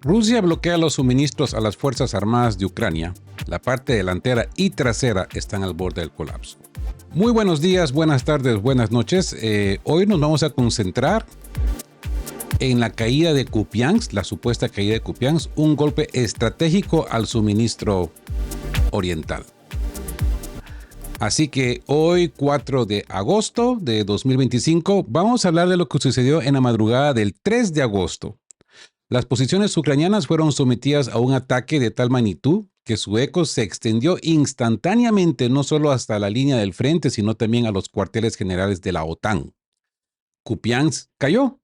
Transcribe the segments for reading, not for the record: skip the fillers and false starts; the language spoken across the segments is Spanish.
Rusia bloquea los suministros a las Fuerzas Armadas de Ucrania. La parte delantera y trasera están al borde del colapso. Muy buenos días, buenas tardes, buenas noches. Hoy nos vamos a concentrar en la caída de Kupiansk, la supuesta caída de Kupiansk, un golpe estratégico al suministro oriental. Así que hoy, 4 de agosto de 2025, vamos a hablar de lo que sucedió en la madrugada del 3 de agosto. Las posiciones ucranianas fueron sometidas a un ataque de tal magnitud que su eco se extendió instantáneamente no solo hasta la línea del frente, sino también a los cuarteles generales de la OTAN. Kupiansk cayó.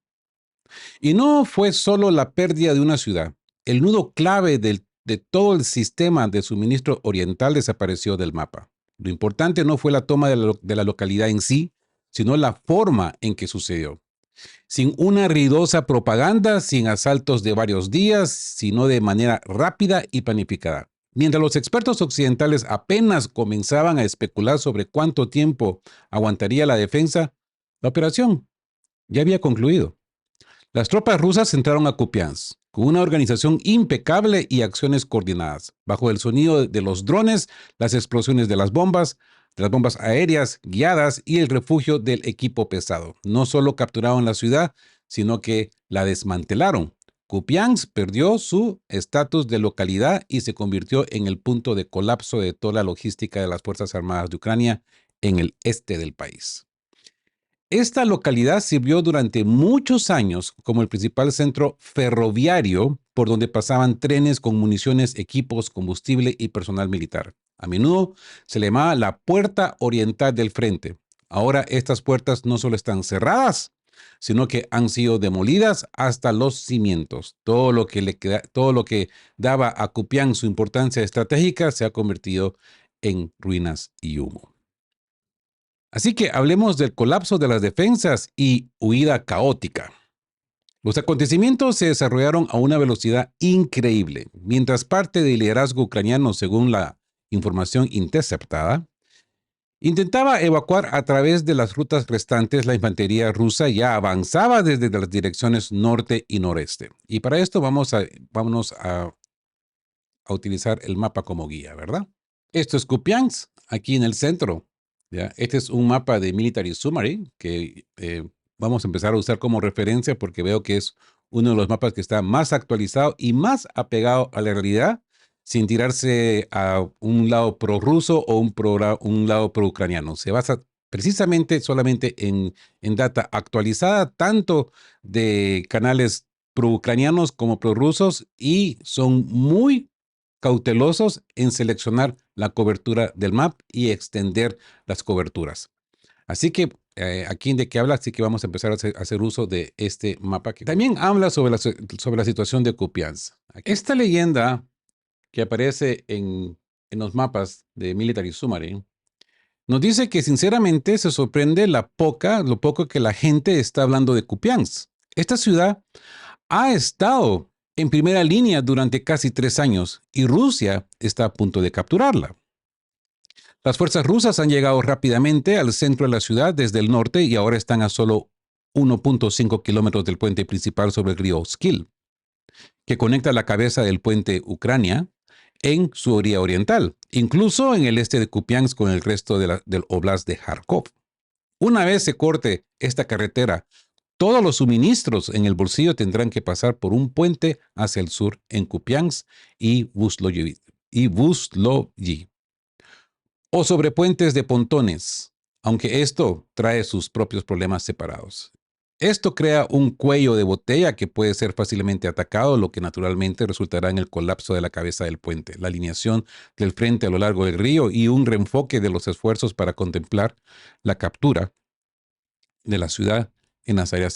Y no fue solo la pérdida de una ciudad. El nudo clave de todo el sistema de suministro oriental desapareció del mapa. Lo importante no fue la toma de la localidad en sí, sino la forma en que sucedió. Sin una ruidosa propaganda, sin asaltos de varios días, sino de manera rápida y planificada. Mientras los expertos occidentales apenas comenzaban a especular sobre cuánto tiempo aguantaría la defensa, la operación ya había concluido. Las tropas rusas entraron a Kupiansk con una organización impecable y acciones coordinadas, bajo el sonido de los drones, las explosiones de las bombas aéreas guiadas y el refugio del equipo pesado. No solo capturaron la ciudad, sino que la desmantelaron. Kupiansk perdió su estatus de localidad y se convirtió en el punto de colapso de toda la logística de las Fuerzas Armadas de Ucrania en el este del país. Esta localidad sirvió durante muchos años como el principal centro ferroviario por donde pasaban trenes con municiones, equipos, combustible y personal militar. A menudo se le llamaba la puerta oriental del frente. Ahora estas puertas no solo están cerradas, sino que han sido demolidas hasta los cimientos. Todo lo que daba a Kupiansk su importancia estratégica se ha convertido en ruinas y humo. Así que hablemos del colapso de las defensas y huida caótica. Los acontecimientos se desarrollaron a una velocidad increíble. Mientras parte del liderazgo ucraniano, según la información interceptada, intentaba evacuar a través de las rutas restantes, la infantería rusa ya avanzaba desde las direcciones norte y noreste. Y para esto vámonos a utilizar el mapa como guía, ¿verdad? Esto es Kupiansk, aquí en el centro. ¿Ya? Este es un mapa de Military Summary que vamos a empezar a usar como referencia porque veo que es uno de los mapas que está más actualizado y más apegado a la realidad sin tirarse a un lado prorruso o un lado pro-ucraniano. Se basa precisamente solamente en data actualizada tanto de canales pro-ucranianos como prorrusos y son muy cautelosos en seleccionar la cobertura del MAP y extender las coberturas. Así que aquí de qué habla, así que vamos a empezar a hacer uso de este mapa que también habla sobre la situación de Kupiansk. Esta leyenda que aparece en los mapas de Military Summary nos dice que sinceramente se sorprende lo poco que la gente está hablando de Kupiansk. Esta ciudad ha estado en primera línea durante casi 3 años y Rusia está a punto de capturarla. Las fuerzas rusas han llegado rápidamente al centro de la ciudad desde el norte y ahora están a solo 1.5 kilómetros del puente principal sobre el río Oskil, que conecta la cabeza del puente Ucrania en su orilla oriental, incluso en el este de Kupiansk con el resto del Oblast de Kharkov. Una vez se corte esta carretera, todos los suministros en el bolsillo tendrán que pasar por un puente hacia el sur en Kupiansk y Buzlovyi, o sobre puentes de pontones, aunque esto trae sus propios problemas separados. Esto crea un cuello de botella que puede ser fácilmente atacado, lo que naturalmente resultará en el colapso de la cabeza del puente, la alineación del frente a lo largo del río y un reenfoque de los esfuerzos para contemplar la captura de la ciudad en las áreas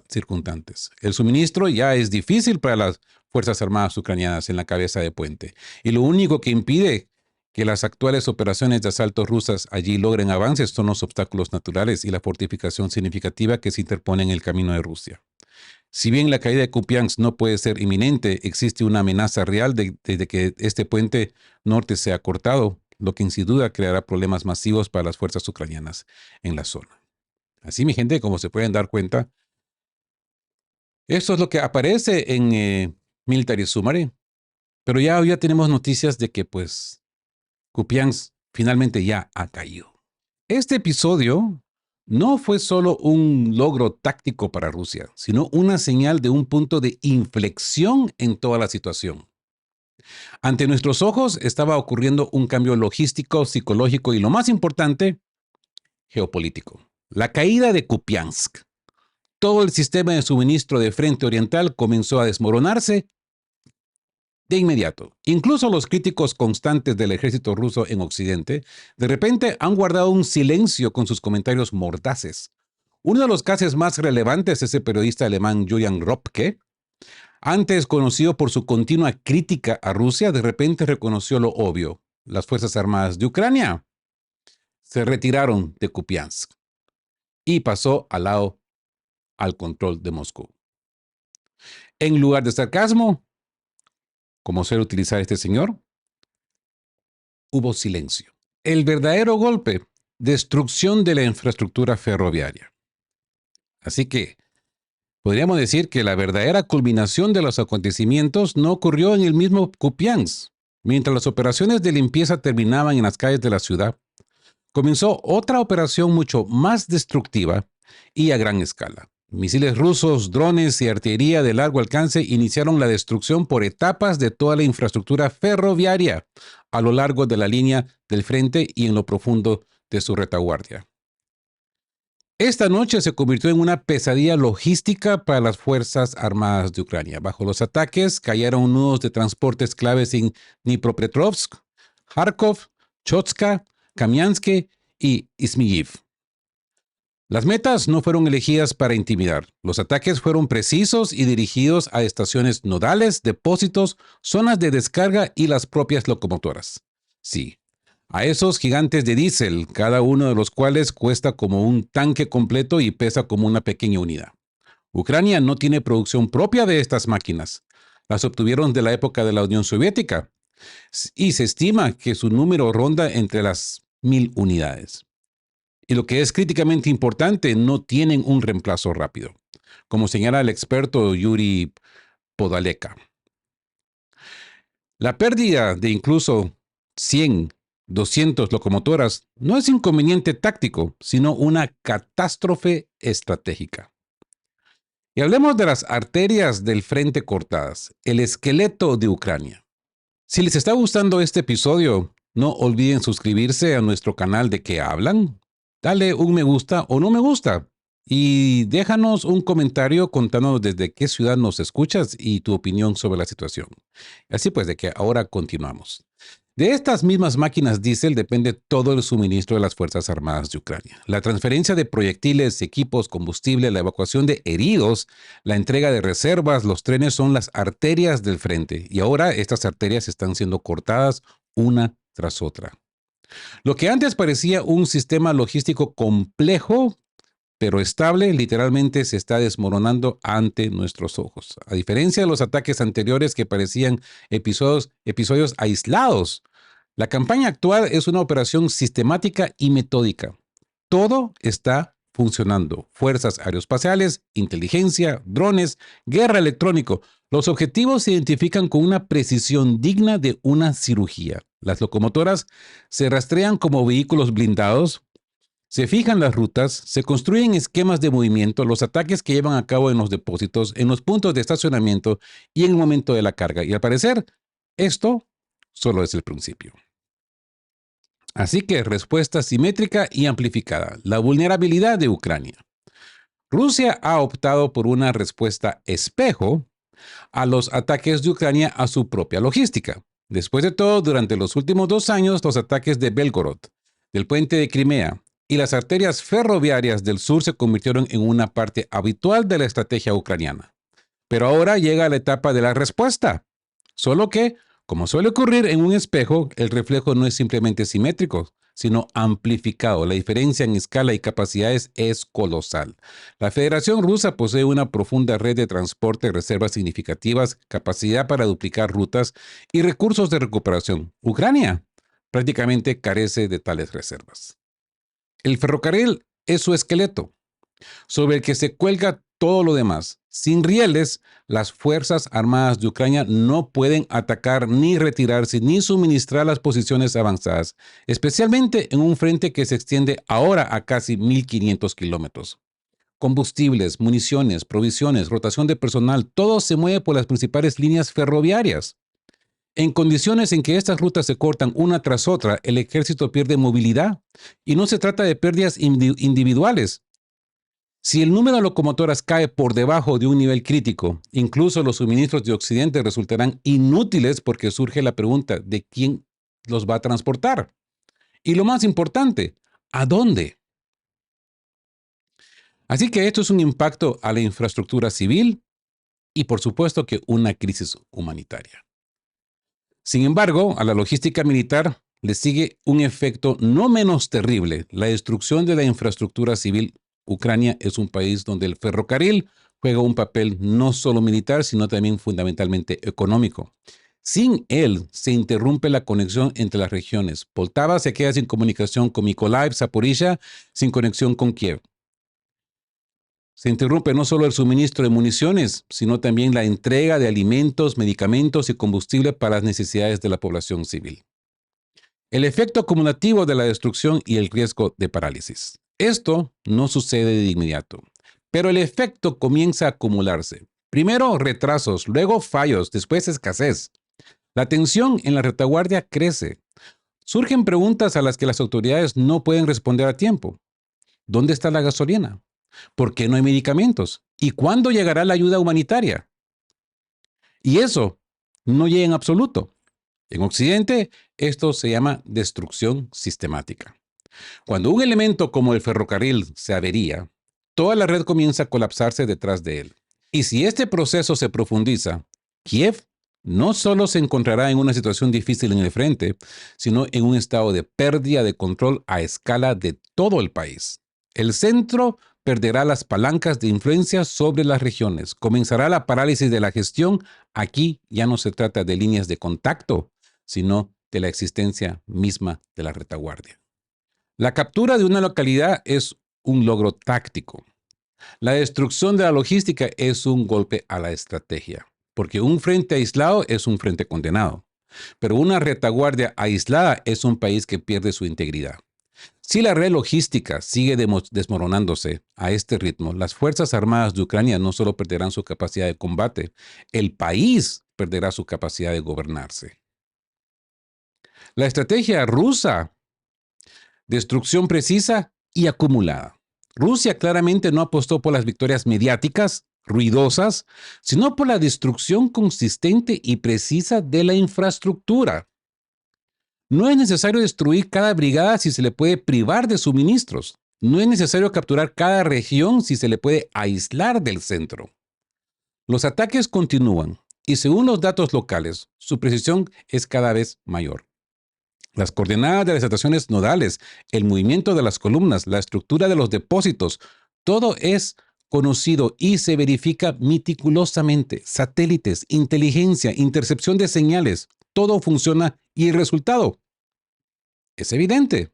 circundantes. El suministro ya es difícil para las Fuerzas Armadas ucranianas en la cabeza de puente, y lo único que impide que las actuales operaciones de asalto rusas allí logren avances son los obstáculos naturales y la fortificación significativa que se interpone en el camino de Rusia. Si bien la caída de Kupiansk no puede ser inminente, existe una amenaza real de que este puente norte sea cortado, lo que sin duda creará problemas masivos para las fuerzas ucranianas en la zona. Así, mi gente, como se pueden dar cuenta, esto es lo que aparece en Military Summary. Pero ya tenemos noticias de que pues Kupiansk finalmente ya ha caído. Este episodio no fue solo un logro táctico para Rusia, sino una señal de un punto de inflexión en toda la situación. Ante nuestros ojos estaba ocurriendo un cambio logístico, psicológico y, lo más importante, geopolítico. La caída de Kupiansk. Todo el sistema de suministro de Frente Oriental comenzó a desmoronarse de inmediato. Incluso los críticos constantes del ejército ruso en Occidente de repente han guardado un silencio con sus comentarios mordaces. Uno de los casos más relevantes es el periodista alemán Julian Ropke. Antes conocido por su continua crítica a Rusia, de repente reconoció lo obvio. Las Fuerzas Armadas de Ucrania se retiraron de Kupiansk y pasó al control de Moscú. En lugar de sarcasmo, como suele utilizar este señor, hubo silencio. El verdadero golpe, destrucción de la infraestructura ferroviaria. Así que podríamos decir que la verdadera culminación de los acontecimientos no ocurrió en el mismo Kupiansk. Mientras las operaciones de limpieza terminaban en las calles de la ciudad, comenzó otra operación mucho más destructiva y a gran escala. Misiles rusos, drones y artillería de largo alcance iniciaron la destrucción por etapas de toda la infraestructura ferroviaria a lo largo de la línea del frente y en lo profundo de su retaguardia. Esta noche se convirtió en una pesadilla logística para las Fuerzas Armadas de Ucrania. Bajo los ataques cayeron nudos de transportes claves en Dnipropetrovsk, Kharkov, Chotska, Kamiansk y Izmigiv. Las metas no fueron elegidas para intimidar. Los ataques fueron precisos y dirigidos a estaciones nodales, depósitos, zonas de descarga y las propias locomotoras. Sí, a esos gigantes de diésel, cada uno de los cuales cuesta como un tanque completo y pesa como una pequeña unidad. Ucrania no tiene producción propia de estas máquinas. Las obtuvieron de la época de la Unión Soviética y se estima que su número ronda entre las 1000 unidades. Y lo que es críticamente importante, no tienen un reemplazo rápido, como señala el experto Yuri Podaleka. La pérdida de incluso 100, 200 locomotoras no es inconveniente táctico, sino una catástrofe estratégica. Y hablemos de las arterias del frente cortadas, el esqueleto de Ucrania. Si les está gustando este episodio, no olviden suscribirse a nuestro canal de ¿Qué hablan? Dale un me gusta o no me gusta y déjanos un comentario contándonos desde qué ciudad nos escuchas y tu opinión sobre la situación. Así pues, de que ahora continuamos. De estas mismas máquinas diésel depende todo el suministro de las Fuerzas Armadas de Ucrania. La transferencia de proyectiles, equipos, combustible, la evacuación de heridos, la entrega de reservas, los trenes son las arterias del frente. Y ahora estas arterias están siendo cortadas una tras otra. Lo que antes parecía un sistema logístico complejo, pero estable, literalmente se está desmoronando ante nuestros ojos. A diferencia de los ataques anteriores que parecían episodios aislados, la campaña actual es una operación sistemática y metódica. Todo está funcionando. Fuerzas aeroespaciales, inteligencia, drones, guerra electrónico. Los objetivos se identifican con una precisión digna de una cirugía. Las locomotoras se rastrean como vehículos blindados, se fijan las rutas, se construyen esquemas de movimiento, los ataques que llevan a cabo en los depósitos, en los puntos de estacionamiento y en el momento de la carga. Y al parecer, esto solo es el principio. Así que respuesta simétrica y amplificada. La vulnerabilidad de Ucrania. Rusia ha optado por una respuesta espejo a los ataques de Ucrania a su propia logística. Después de todo, durante los últimos 2 años, los ataques de Belgorod, del puente de Crimea y las arterias ferroviarias del sur se convirtieron en una parte habitual de la estrategia ucraniana. Pero ahora llega la etapa de la respuesta. Solo que, como suele ocurrir en un espejo, el reflejo no es simplemente simétrico, sino amplificado. La diferencia en escala y capacidades es colosal. La Federación Rusa posee una profunda red de transporte, reservas significativas, capacidad para duplicar rutas y recursos de recuperación. Ucrania prácticamente carece de tales reservas. El ferrocarril es su esqueleto, sobre el que se cuelga todo lo demás. Sin rieles, las Fuerzas Armadas de Ucrania no pueden atacar ni retirarse ni suministrar las posiciones avanzadas, especialmente en un frente que se extiende ahora a casi 1.500 kilómetros. Combustibles, municiones, provisiones, rotación de personal, todo se mueve por las principales líneas ferroviarias. En condiciones en que estas rutas se cortan una tras otra, el ejército pierde movilidad y no se trata de pérdidas individuales. Si el número de locomotoras cae por debajo de un nivel crítico, incluso los suministros de Occidente resultarán inútiles porque surge la pregunta de quién los va a transportar. Y lo más importante, ¿a dónde? Así que esto es un impacto a la infraestructura civil y por supuesto que una crisis humanitaria. Sin embargo, a la logística militar le sigue un efecto no menos terrible, la destrucción de la infraestructura civil. Ucrania es un país donde el ferrocarril juega un papel no solo militar, sino también fundamentalmente económico. Sin él, se interrumpe la conexión entre las regiones. Poltava se queda sin comunicación con Mykolaiv, Zaporizhia, sin conexión con Kiev. Se interrumpe no solo el suministro de municiones, sino también la entrega de alimentos, medicamentos y combustible para las necesidades de la población civil. El efecto acumulativo de la destrucción y el riesgo de parálisis. Esto no sucede de inmediato, pero el efecto comienza a acumularse. Primero retrasos, luego fallos, después escasez. La tensión en la retaguardia crece. Surgen preguntas a las que las autoridades no pueden responder a tiempo. ¿Dónde está la gasolina? ¿Por qué no hay medicamentos? ¿Y cuándo llegará la ayuda humanitaria? Y eso no llega en absoluto. En Occidente, esto se llama destrucción sistemática. Cuando un elemento como el ferrocarril se avería, toda la red comienza a colapsarse detrás de él. Y si este proceso se profundiza, Kiev no solo se encontrará en una situación difícil en el frente, sino en un estado de pérdida de control a escala de todo el país. El centro perderá las palancas de influencia sobre las regiones. Comenzará la parálisis de la gestión. Aquí ya no se trata de líneas de contacto, sino de la existencia misma de la retaguardia. La captura de una localidad es un logro táctico. La destrucción de la logística es un golpe a la estrategia, porque un frente aislado es un frente condenado, pero una retaguardia aislada es un país que pierde su integridad. Si la red logística sigue desmoronándose a este ritmo, las Fuerzas Armadas de Ucrania no solo perderán su capacidad de combate, el país perderá su capacidad de gobernarse. La estrategia rusa: destrucción precisa y acumulada. Rusia claramente no apostó por las victorias mediáticas, ruidosas, sino por la destrucción consistente y precisa de la infraestructura. No es necesario destruir cada brigada si se le puede privar de suministros. No es necesario capturar cada región si se le puede aislar del centro. Los ataques continúan y según los datos locales, su precisión es cada vez mayor. Las coordenadas de las estaciones nodales, el movimiento de las columnas, la estructura de los depósitos, todo es conocido y se verifica meticulosamente. Satélites, inteligencia, intercepción de señales, todo funciona y el resultado es evidente.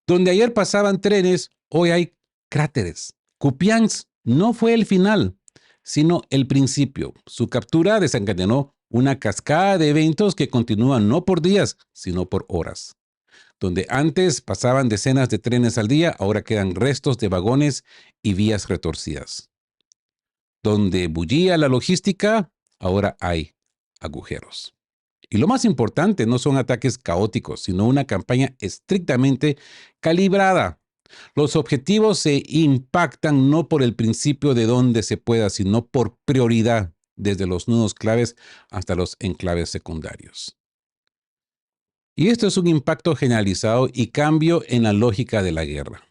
Donde ayer pasaban trenes, hoy hay cráteres. Kupiansk no fue el final, sino el principio. Su captura desencadenó una cascada de eventos que continúan no por días, sino por horas. Donde antes pasaban decenas de trenes al día, ahora quedan restos de vagones y vías retorcidas. Donde bullía la logística, ahora hay agujeros. Y lo más importante, no son ataques caóticos, sino una campaña estrictamente calibrada. Los objetivos se impactan no por el principio de dónde se pueda, sino por prioridad, desde los nudos claves hasta los enclaves secundarios. Y esto es un impacto generalizado y cambio en la lógica de la guerra.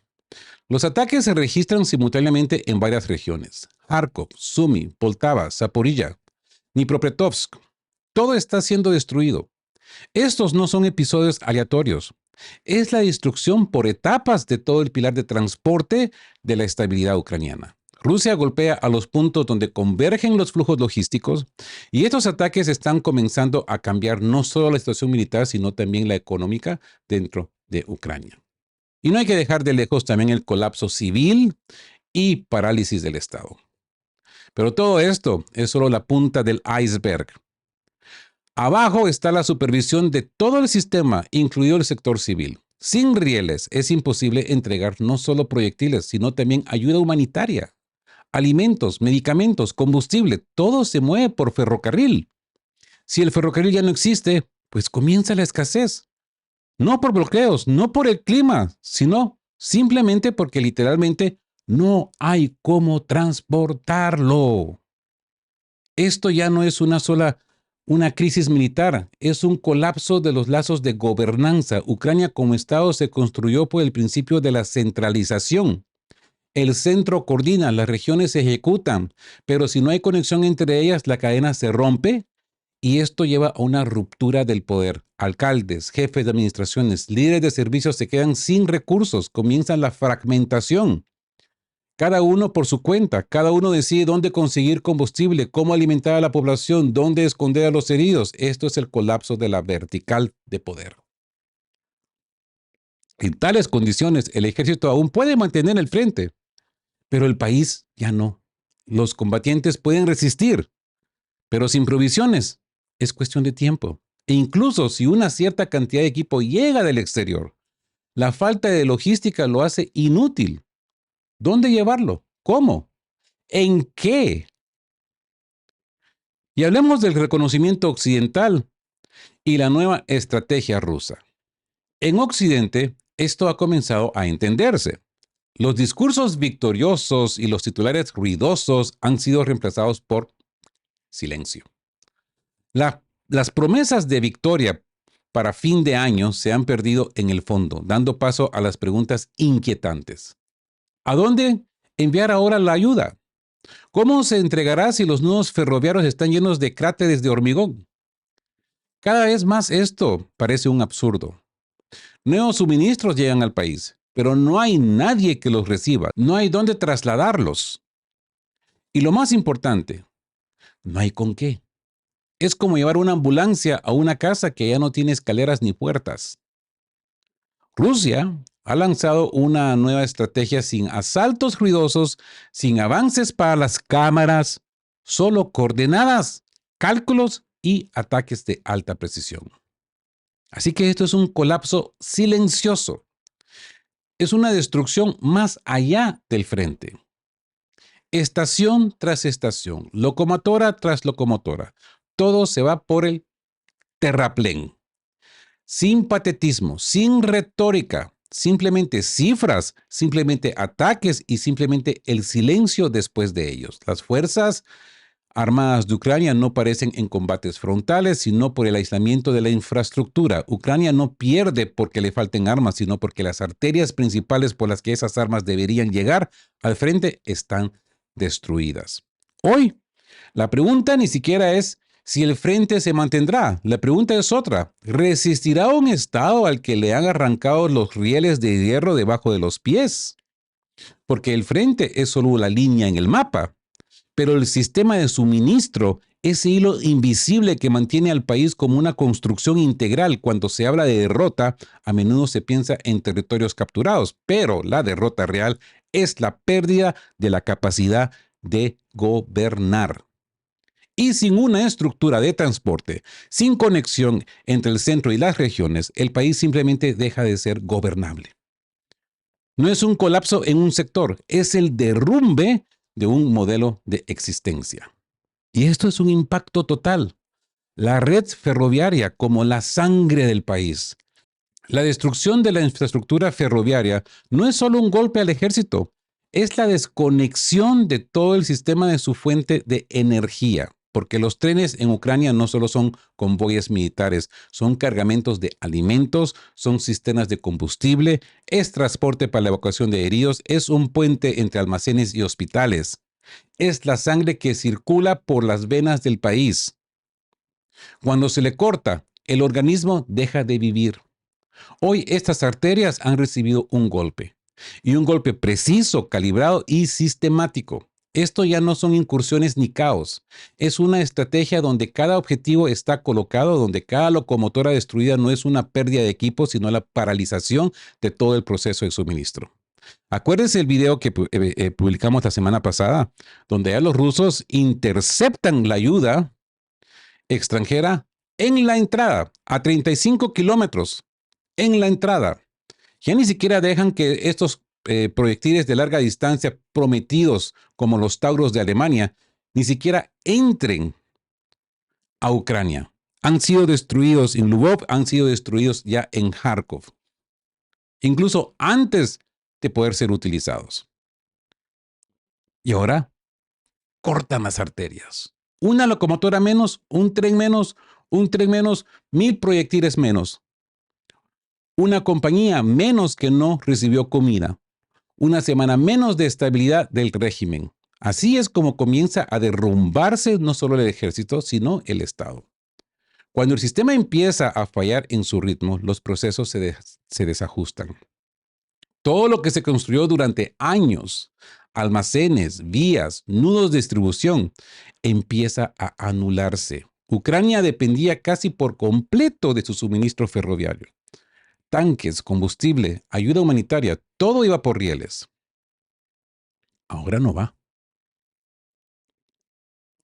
Los ataques se registran simultáneamente en varias regiones: Kharkov, Sumy, Poltava, Zaporizhia, Dnipropetrovsk. Todo está siendo destruido. Estos no son episodios aleatorios. Es la destrucción por etapas de todo el pilar de transporte de la estabilidad ucraniana. Rusia golpea a los puntos donde convergen los flujos logísticos y estos ataques están comenzando a cambiar no solo la situación militar, sino también la económica dentro de Ucrania. Y no hay que dejar de lejos también el colapso civil y parálisis del Estado. Pero todo esto es solo la punta del iceberg. Abajo está la supervisión de todo el sistema, incluido el sector civil. Sin rieles es imposible entregar no solo proyectiles, sino también ayuda humanitaria. Alimentos, medicamentos, combustible, todo se mueve por ferrocarril. Si el ferrocarril ya no existe, pues comienza la escasez. No por bloqueos, no por el clima, sino simplemente porque literalmente no hay cómo transportarlo. Esto ya no es una crisis militar, es un colapso de los lazos de gobernanza. Ucrania como Estado se construyó por el principio de la centralización. El centro coordina, las regiones se ejecutan, pero si no hay conexión entre ellas, la cadena se rompe y esto lleva a una ruptura del poder. Alcaldes, jefes de administraciones, líderes de servicios se quedan sin recursos, comienza la fragmentación. Cada uno por su cuenta, cada uno decide dónde conseguir combustible, cómo alimentar a la población, dónde esconder a los heridos. Esto es el colapso de la vertical de poder. En tales condiciones, el ejército aún puede mantener el frente, pero el país ya no. Los combatientes pueden resistir, pero sin provisiones es cuestión de tiempo. E incluso si una cierta cantidad de equipo llega del exterior, la falta de logística lo hace inútil. ¿Dónde llevarlo? ¿Cómo? ¿En qué? Y hablemos del reconocimiento occidental y la nueva estrategia rusa. En Occidente, esto ha comenzado a entenderse. Los discursos victoriosos y los titulares ruidosos han sido reemplazados por silencio. Las promesas de victoria para fin de año se han perdido en el fondo, dando paso a las preguntas inquietantes. ¿A dónde enviar ahora la ayuda? ¿Cómo se entregará si los nudos ferroviarios están llenos de cráteres de hormigón? Cada vez más esto parece un absurdo. Nuevos suministros llegan al país, pero no hay nadie que los reciba, no hay dónde trasladarlos. Y lo más importante, no hay con qué. Es como llevar una ambulancia a una casa que ya no tiene escaleras ni puertas. Rusia ha lanzado una nueva estrategia sin asaltos ruidosos, sin avances para las cámaras, solo coordenadas, cálculos y ataques de alta precisión. Así que esto es un colapso silencioso. Es una destrucción más allá del frente. Estación tras estación, locomotora tras locomotora, todo se va por el terraplén. Sin patetismo, sin retórica, simplemente cifras, simplemente ataques y simplemente el silencio después de ellos. Las fuerzas armadas de Ucrania no parecen en combates frontales, sino por el aislamiento de la infraestructura. Ucrania no pierde porque le falten armas, sino porque las arterias principales por las que esas armas deberían llegar al frente están destruidas. Hoy, la pregunta ni siquiera es si el frente se mantendrá. La pregunta es otra. ¿Resistirá un Estado al que le han arrancado los rieles de hierro debajo de los pies? Porque el frente es solo la línea en el mapa, pero el sistema de suministro, ese hilo invisible que mantiene al país como una construcción integral. Cuando se habla de derrota, a menudo se piensa en territorios capturados, pero la derrota real es la pérdida de la capacidad de gobernar. Y sin una estructura de transporte, sin conexión entre el centro y las regiones, el país simplemente deja de ser gobernable. No es un colapso en un sector, es el derrumbe de un modelo de existencia. Y esto es un impacto total. La red ferroviaria como la sangre del país. La destrucción de la infraestructura ferroviaria no es solo un golpe al ejército, es la desconexión de todo el sistema de su fuente de energía. Porque los trenes en Ucrania no solo son convoyes militares, son cargamentos de alimentos, son cisternas de combustible, es transporte para la evacuación de heridos, es un puente entre almacenes y hospitales. Es la sangre que circula por las venas del país. Cuando se le corta, el organismo deja de vivir. Hoy estas arterias han recibido un golpe, y un golpe preciso, calibrado y sistemático. Esto ya no son incursiones ni caos. Es una estrategia donde cada objetivo está colocado, donde cada locomotora destruida no es una pérdida de equipo, sino la paralización de todo el proceso de suministro. Acuérdense el video que publicamos la semana pasada, donde ya los rusos interceptan la ayuda extranjera en la entrada, a 35 kilómetros en la entrada. Ya ni siquiera dejan que estos proyectiles de larga distancia prometidos como los Tauros de Alemania ni siquiera entren a Ucrania. Han sido destruidos en Lvov, han sido destruidos ya en Kharkov, incluso antes de poder ser utilizados. Y ahora cortan las arterias. Una locomotora menos, un tren menos, 1,000 proyectiles menos. Una compañía menos que no recibió comida. Una semana menos de estabilidad del régimen. Así es como comienza a derrumbarse no solo el ejército, sino el Estado. Cuando el sistema empieza a fallar en su ritmo, los procesos se desajustan. Todo lo que se construyó durante años, almacenes, vías, nudos de distribución, empieza a anularse. Ucrania dependía casi por completo de su suministro ferroviario. Tanques, combustible, ayuda humanitaria, todo iba por rieles. Ahora no va.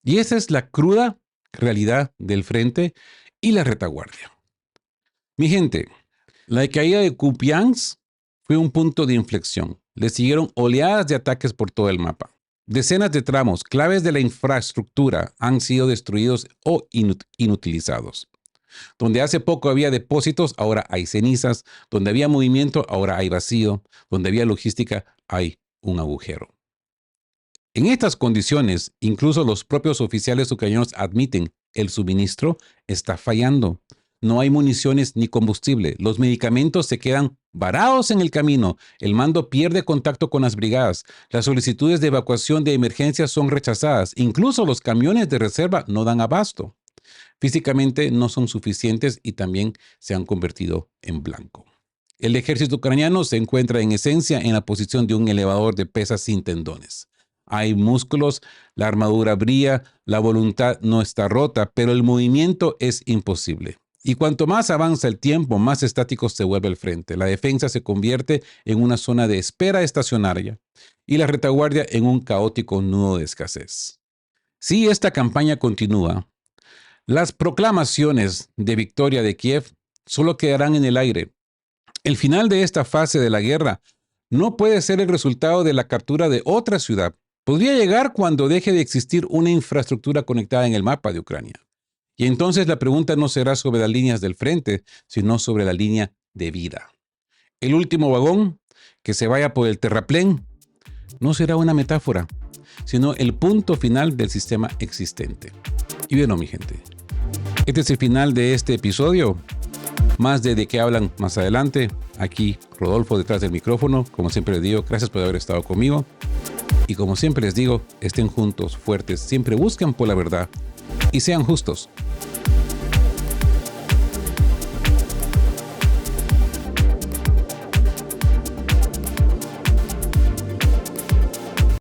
Y esa es la cruda realidad del frente y la retaguardia. Mi gente, la caída de Kupiansk fue un punto de inflexión. Le siguieron oleadas de ataques por todo el mapa. Decenas de tramos claves de la infraestructura han sido destruidos o inutilizados. Donde hace poco había depósitos, ahora hay cenizas. Donde había movimiento, ahora hay vacío. Donde había logística, hay un agujero. En estas condiciones, incluso los propios oficiales ucranianos admiten el suministro está fallando. No hay municiones ni combustible. Los medicamentos se quedan varados en el camino. El mando pierde contacto con las brigadas. Las solicitudes de evacuación de emergencia son rechazadas. Incluso los camiones de reserva no dan abasto. Físicamente no son suficientes y también se han convertido en blanco. El ejército ucraniano se encuentra en esencia en la posición de un elevador de pesas sin tendones. Hay músculos, la armadura brilla, la voluntad no está rota, pero el movimiento es imposible. Y cuanto más avanza el tiempo, más estático se vuelve el frente. La defensa se convierte en una zona de espera estacionaria y la retaguardia en un caótico nudo de escasez. Si esta campaña continúa, las proclamaciones de victoria de Kiev solo quedarán en el aire. El final de esta fase de la guerra no puede ser el resultado de la captura de otra ciudad. Podría llegar cuando deje de existir una infraestructura conectada en el mapa de Ucrania. Y entonces la pregunta no será sobre las líneas del frente, sino sobre la línea de vida. El último vagón que se vaya por el terraplén no será una metáfora, sino el punto final del sistema existente. Y bueno, mi gente, este es el final de este episodio. Más de qué hablan más adelante. Aquí Rodolfo detrás del micrófono. Como siempre les digo, gracias por haber estado conmigo. Y como siempre les digo, estén juntos, fuertes, siempre busquen por la verdad y sean justos.